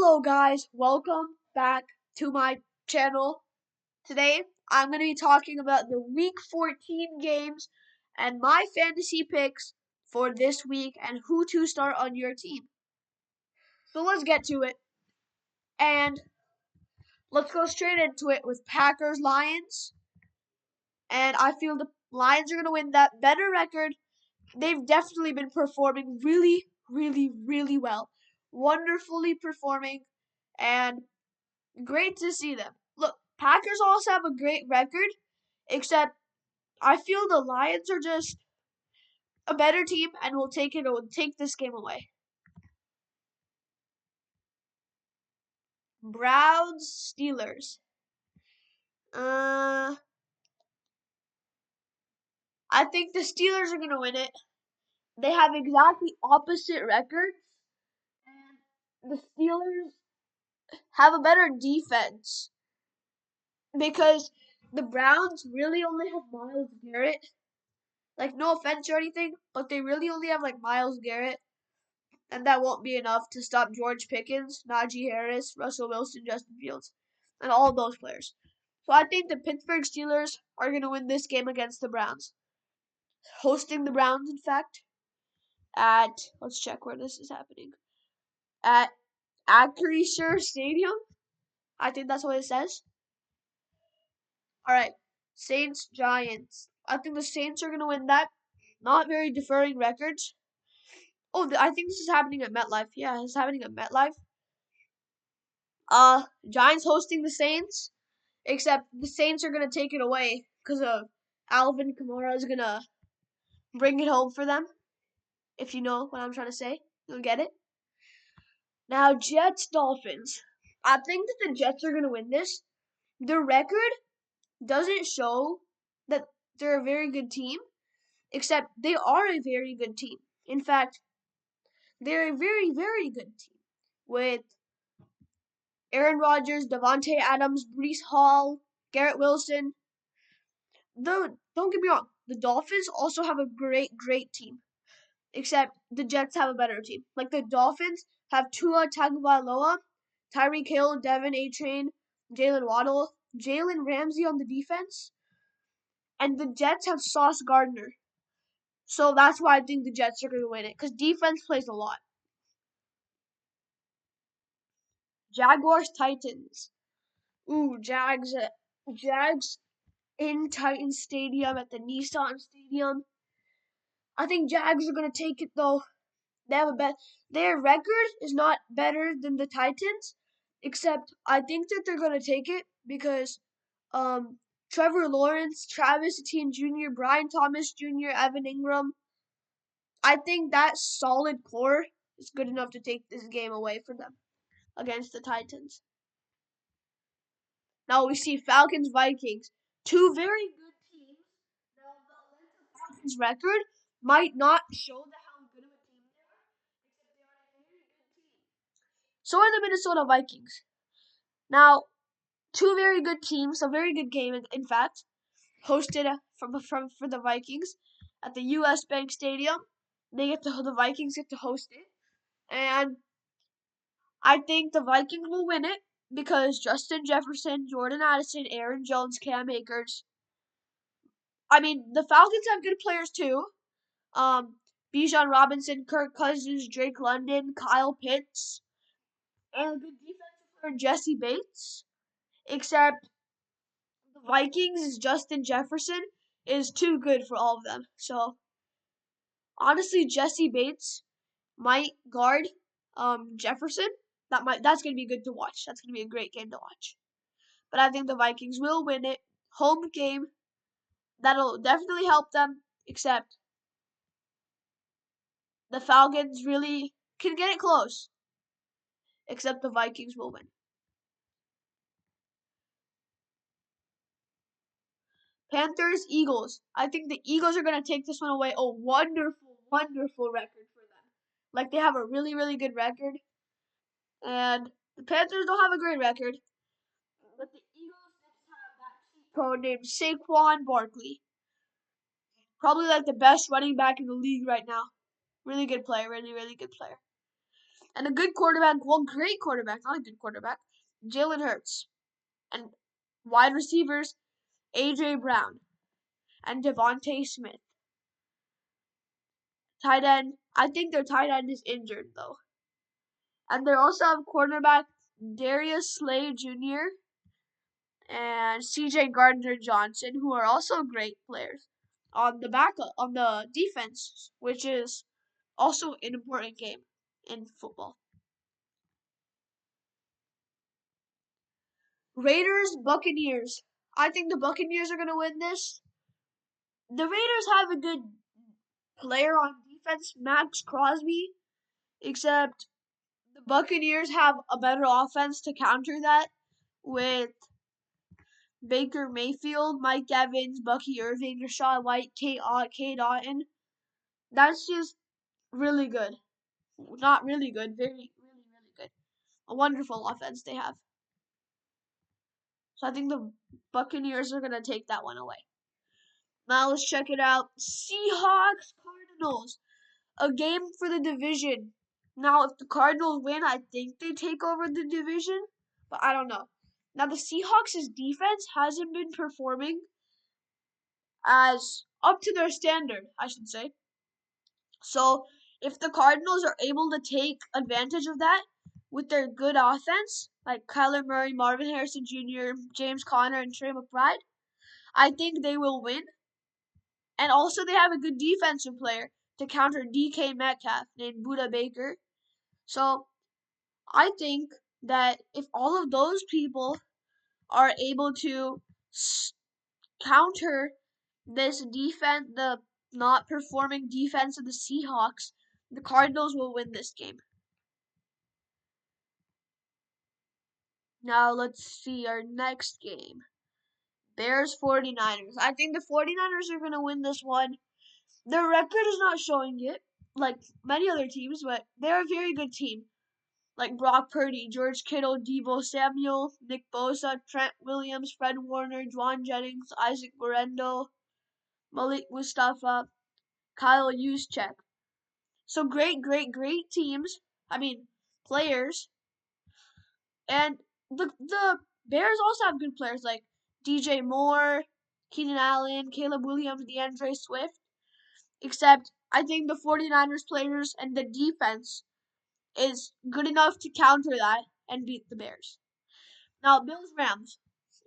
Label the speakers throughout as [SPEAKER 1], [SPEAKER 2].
[SPEAKER 1] Hello guys, welcome back to my channel. Today I'm going to be talking about the week 14 games and my fantasy picks for this week and who to start on your team. So let's get to it. And let's go straight into it with Packers Lions. And I feel the Lions are going to win that better record. They've definitely been performing really well. Wonderfully performing and great to see them. Look, Packers also have a great record, except I feel the Lions are just a better team and will take this game away. Browns Steelers. I think the Steelers are gonna win it. They have exactly opposite records, and the Steelers have a better defense because the Browns really only have Myles Garrett. Like, no offense or anything, but they really only have like Myles Garrett. And that won't be enough to stop George Pickens, Najee Harris, Russell Wilson, Justin Fields, and all of those players. So I think the Pittsburgh Steelers are going to win this game against the Browns. Hosting the Browns, in fact, let's check where this is happening. At Acrisure Stadium. I think that's what it says. All right, Saints, Giants. I think the Saints are going to win that. Not very differing records. Oh, I think this is happening at MetLife. Yeah, it's happening at MetLife. Giants hosting the Saints, except the Saints are gonna take it away because of Alvin Kamara is gonna bring it home for them. If you know what I'm trying to say, you'll get it. Now, Jets Dolphins. I think that the Jets are gonna win this. Their record doesn't show that they're a very good team, except they are a very good team. In fact, they're a very good team with Aaron Rodgers, Devontae Adams, Breece Hall, Garrett Wilson. Don't get me wrong, the Dolphins also have a great team. Except the Jets have a better team. Like the Dolphins have Tua Tagovailoa, Tyreek Hill, Devin A-Train, Jalen Waddle, Jalen Ramsey on the defense, and the Jets have Sauce Gardner. So that's why I think the Jets are going to win it, because defense plays a lot. Jaguars Titans. Ooh, Jags in Titans Stadium at the Nissan Stadium. I think Jags are going to take it though. They have their record is not better than the Titans, except I think that they're going to take it because Trevor Lawrence, Travis Etienne Jr., Brian Thomas Jr., Evan Ingram. I think that solid core is good enough to take this game away from them against the Titans. Now we see Falcons Vikings, two very good teams. Now the Atlanta Falcons record might not show how good of a team they are, except they are a very good team. So are the Minnesota Vikings. Now, two very good teams, a very good game, in fact, hosted for the Vikings at the U.S. Bank Stadium. The Vikings get to host it, and I think the Vikings will win it because Justin Jefferson, Jordan Addison, Aaron Jones, Cam Akers. I mean, the Falcons have good players too. Bijan Robinson, Kirk Cousins, Drake London, Kyle Pitts, and a good defensive player Jesse Bates. Except the Vikings' Justin Jefferson is too good for all of them. So honestly, Jesse Bates might guard Jefferson. That's gonna be good to watch. That's gonna be a great game to watch. But I think the Vikings will win it. Home game. That'll definitely help them. Except the Falcons really can get it close. Except the Vikings will win. Panthers, Eagles. I think the Eagles are going to take this one away. A wonderful record for them. Like, they have a really good record. And the Panthers don't have a great record. But the Eagles just have that cheat code named Saquon Barkley. Probably like the best running back in the league right now. Really good player, really good player. And a good quarterback, well, great quarterback, not a good quarterback, Jalen Hurts. And wide receivers, A.J. Brown and Devontae Smith. Tight end, I think their tight end is injured, though. And they also have quarterback Darius Slay Jr. and C.J. Gardner-Johnson, who are also great players on the defense, which is also an important game in football. Raiders, Buccaneers. I think the Buccaneers are going to win this. The Raiders have a good player on defense, Max Crosby, except the Buccaneers have a better offense to counter that with Baker Mayfield, Mike Evans, Bucky Irving, Rachaad White, Cade Otton. That's just really good. Not really good, very, really, really good. A wonderful offense they have. So I think the Buccaneers are going to take that one away. Now let's check it out. Seahawks, Cardinals. A game for the division. Now, if the Cardinals win, I think they take over the division, but I don't know. Now, the Seahawks' defense hasn't been performing as up to their standard, I should say. So, if the Cardinals are able to take advantage of that with their good offense, like Kyler Murray, Marvin Harrison Jr., James Conner, and Trey McBride, I think they will win. And also, they have a good defensive player to counter DK Metcalf named Buda Baker. So, I think that if all of those people are able to counter this defense, the not performing defense of the Seahawks, the Cardinals will win this game. Now let's see our next game. Bears 49ers. I think the 49ers are going to win this one. Their record is not showing it, like many other teams, but they're a very good team. Like Brock Purdy, George Kittle, Deebo Samuel, Nick Bosa, Trent Williams, Fred Warner, Juwan Jennings, Isaac Guerrero, Malik Mustafa, Kyle Juszczyk. So great, great, great teams. I mean, players. And the Bears also have good players like DJ Moore, Keenan Allen, Caleb Williams, DeAndre Swift. Except I think the 49ers players and the defense is good enough to counter that and beat the Bears. Now, Bills Rams.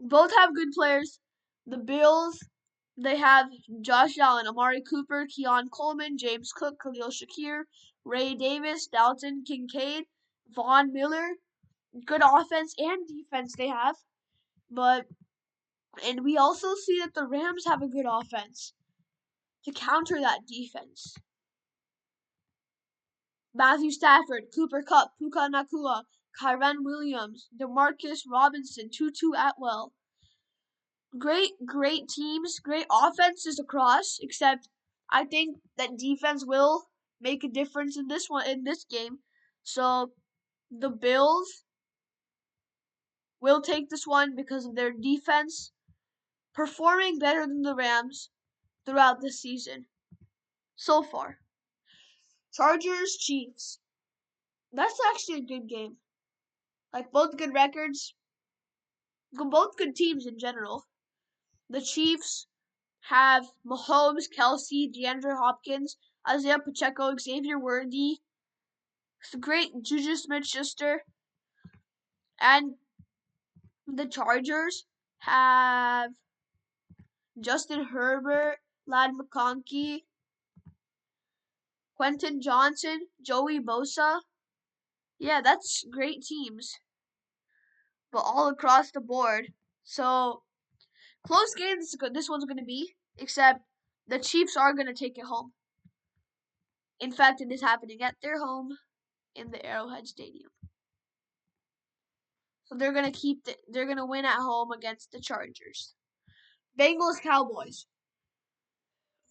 [SPEAKER 1] Both have good players. The Bills, they have Josh Allen, Amari Cooper, Keon Coleman, James Cook, Khalil Shakir, Ray Davis, Dalton Kincaid, Von Miller. Good offense and defense they have. And we also see that the Rams have a good offense to counter that defense. Matthew Stafford, Cooper Kupp, Puka Nakua, Kyren Williams, DeMarcus Robinson, Tutu Atwell. Great, great teams, great offenses across, except I think that defense will make a difference in this game. So the Bills will take this one because of their defense performing better than the Rams throughout the season so far. Chargers, Chiefs. That's actually a good game. Like both good records, both good teams in general. The Chiefs have Mahomes, Kelsey, DeAndre Hopkins, Isaiah Pacheco, Xavier Worthy, the great Juju Smith-Schuster, and the Chargers have Justin Herbert, Ladd McConkey, Quentin Johnson, Joey Bosa. Yeah, that's great teams, but all across the board. So close game. This one's going to be, except the Chiefs are going to take it home. In fact, it is happening at their home in the Arrowhead Stadium. So they're going to they're going to win at home against the Chargers. Bengals, Cowboys.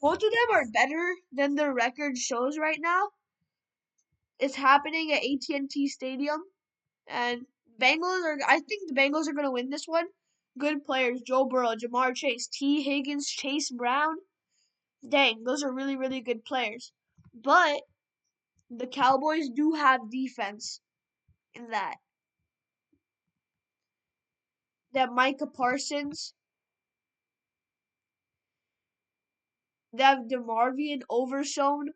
[SPEAKER 1] Both of them are better than their record shows right now. It's happening at AT&T Stadium, and I think the Bengals are going to win this one. Good players, Joe Burrow, Jamar Chase, T. Higgins, Chase Brown. Dang, those are really, really good players. But the Cowboys do have defense in that. They have Micah Parsons. They have DeMarvion Overshown.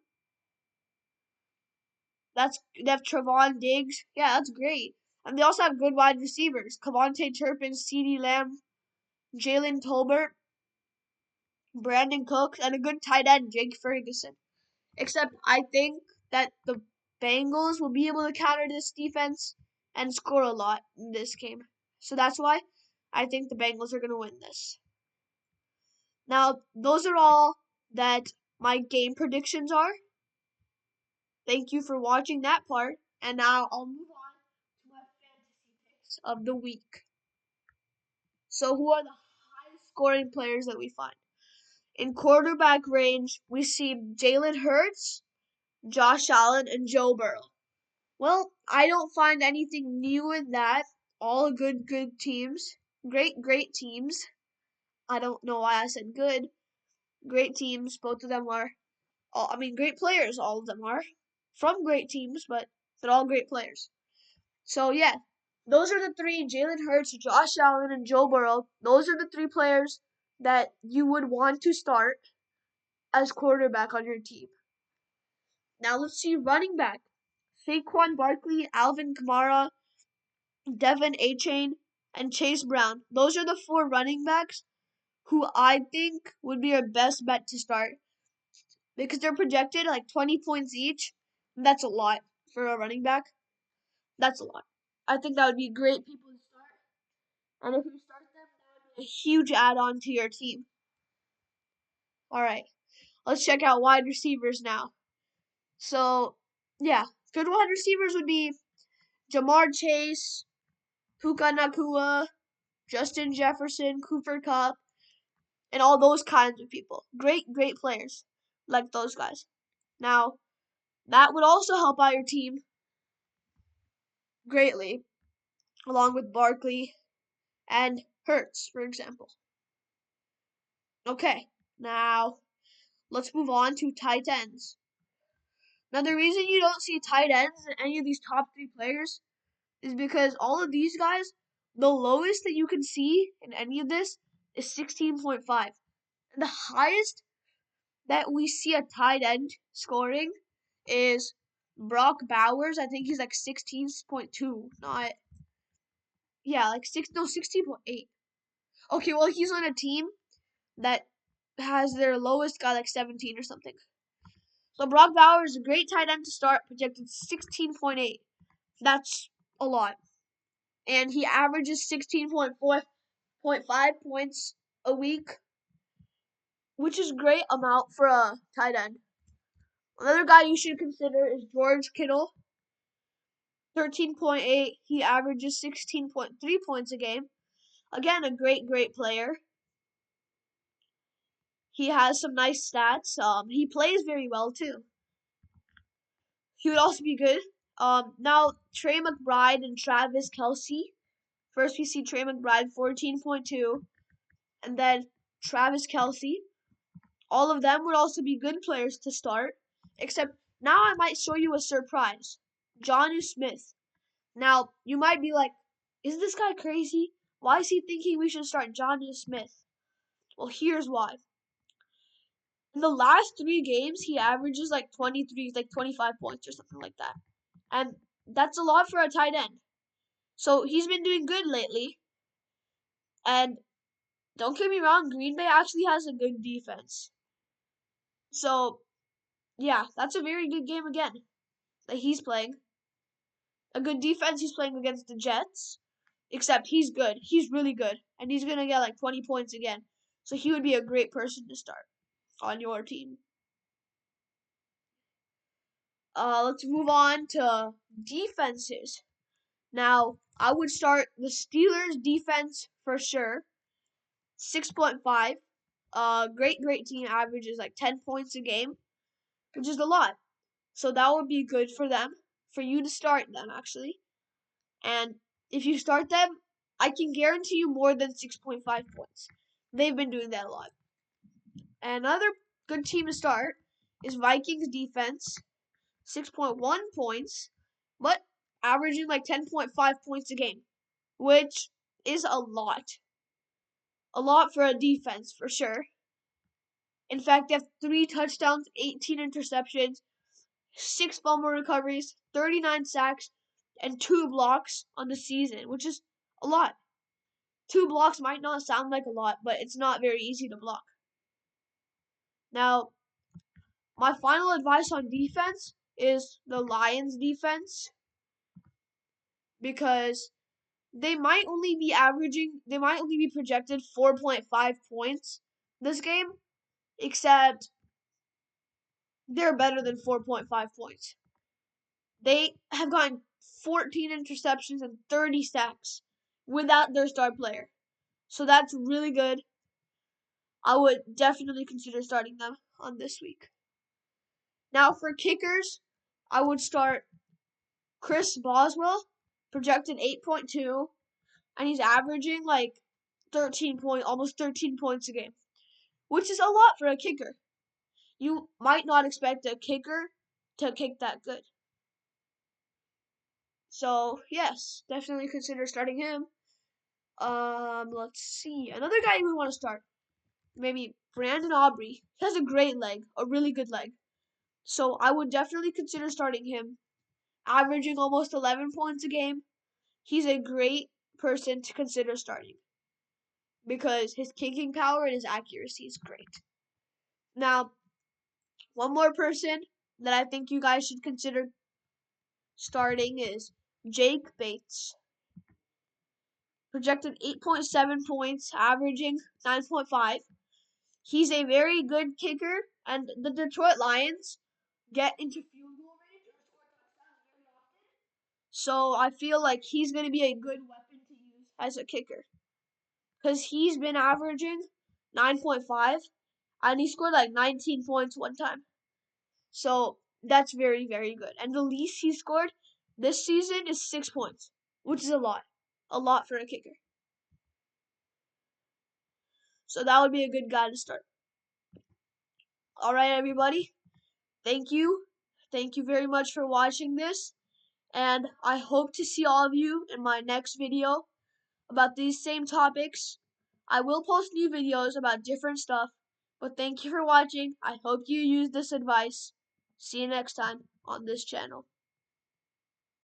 [SPEAKER 1] They have Trevon Diggs. Yeah, that's great. And they also have good wide receivers. Cavonte Turpin, CeeDee Lamb, Jalen Tolbert, Brandon Cooks, and a good tight end, Jake Ferguson. Except I think that the Bengals will be able to counter this defense and score a lot in this game. So that's why I think the Bengals are going to win this. Now, those are all that my game predictions are. Thank you for watching that part. And now I'll move on to my fantasy picks of the week. So who are the highest scoring players that we find? In quarterback range, we see Jalen Hurts, Josh Allen, and Joe Burrow. Well, I don't find anything new in that. All good teams. Great teams. I don't know why I said good. Great teams. Both of them are. Great players. All of them are from great teams, but they're all great players. So yeah, those are the three: Jalen Hurts, Josh Allen, and Joe Burrow. Those are the three players that you would want to start as quarterback on your team. Now let's see running back: Saquon Barkley, Alvin Kamara, Devin Achane, and Chase Brown. Those are the four running backs who I think would be your best bet to start because they're projected like 20 points each. That's a lot for a running back. That's a lot. I think that would be great people to start. And if you start them, that would be a huge add-on to your team. All right, let's check out wide receivers now. So, yeah, good wide receivers would be Jamar Chase, Puka Nakua, Justin Jefferson, Cooper Kupp, and all those kinds of people. Great players like those guys. Now, that would also help out your team greatly, along with Barkley and Hurts, for example. Okay, now let's move on to tight ends. Now, the reason you don't see tight ends in any of these top three players is because all of these guys, the lowest that you can see in any of this is 16.5. And the highest that we see a tight end scoring is Brock Bowers. I think he's like 16.2. Not, yeah, like 16.8. Okay, well, he's on a team that has their lowest guy like 17 or something. So Brock Bowers is a great tight end to start, projected 16.8. That's a lot. And he averages 16.5 points a week, which is great amount for a tight end. Another guy you should consider is George Kittle. 13.8. He averages 16.3 points a game. Again, a great player. He has some nice stats. He plays very well too. He would also be good. Now Trey McBride and Travis Kelce. First we see Trey McBride 14.2, and then Travis Kelce. All of them would also be good players to start. Except now I might show you a surprise. Jonnu Smith. Now you might be like, is this guy crazy? Why is he thinking we should start Jonnu Smith? Well, here's why. In the last 3 games, he averages like 23, like 25 points or something like that. And that's a lot for a tight end. So he's been doing good lately. And don't get me wrong, Green Bay actually has a good defense. So, yeah, that's a very good game again that he's playing. A good defense he's playing against the Jets. Except he's good. He's really good. And he's going to get like 20 points again. So he would be a great person to start on your team. Let's move on to defenses. Now, I would start the Steelers defense for sure. 6.5. Great team, averages like 10 points a game, which is a lot. So that would be good for them, for you to start them actually. And if you start them, I can guarantee you more than 6.5 points. They've been doing that a lot. And another good team to start is Vikings defense. 6.1 points, but averaging like 10.5 points a game, which is a lot. A lot for a defense, for sure. In fact, they have 3 touchdowns, 18 interceptions, 6 fumble recoveries, 39 sacks, and 2 blocks on the season, which is a lot. 2 blocks might not sound like a lot, but it's not very easy to block. Now, my final advice on defense is the Lions defense, because they might only be projected 4.5 points this game, except they're better than 4.5 points. They have gotten 14 interceptions and 30 sacks without their star player. So that's really good. I would definitely consider starting them on this week. Now for kickers, I would start Chris Boswell, projected 8.2, and he's averaging like almost 13 points a game, which is a lot for a kicker. You might not expect a kicker to kick that good. So yes, definitely consider starting him. Let's see. Another guy we want to start. Maybe Brandon Aubrey. He has a great leg, a really good leg. So I would definitely consider starting him. Averaging almost 11 points a game. He's a great person to consider starting, because his kicking power and his accuracy is great. Now, one more person that I think you guys should consider starting is Jake Bates. Projected 8.7 points, averaging 9.5. He's a very good kicker, and the Detroit Lions get into field goal range or score touchdowns very often. So I feel like he's going to be a good weapon to use as a kicker, because he's been averaging 9.5, and he scored like 19 points one time. So that's very, very good. And the least he scored this season is 6 points, which is a lot. A lot for a kicker. So that would be a good guy to start. All right, everybody. Thank you. Thank you very much for watching this. And I hope to see all of you in my next video about these same topics. I will post new videos about different stuff. But thank you for watching. I hope you use this advice. See you next time on this channel.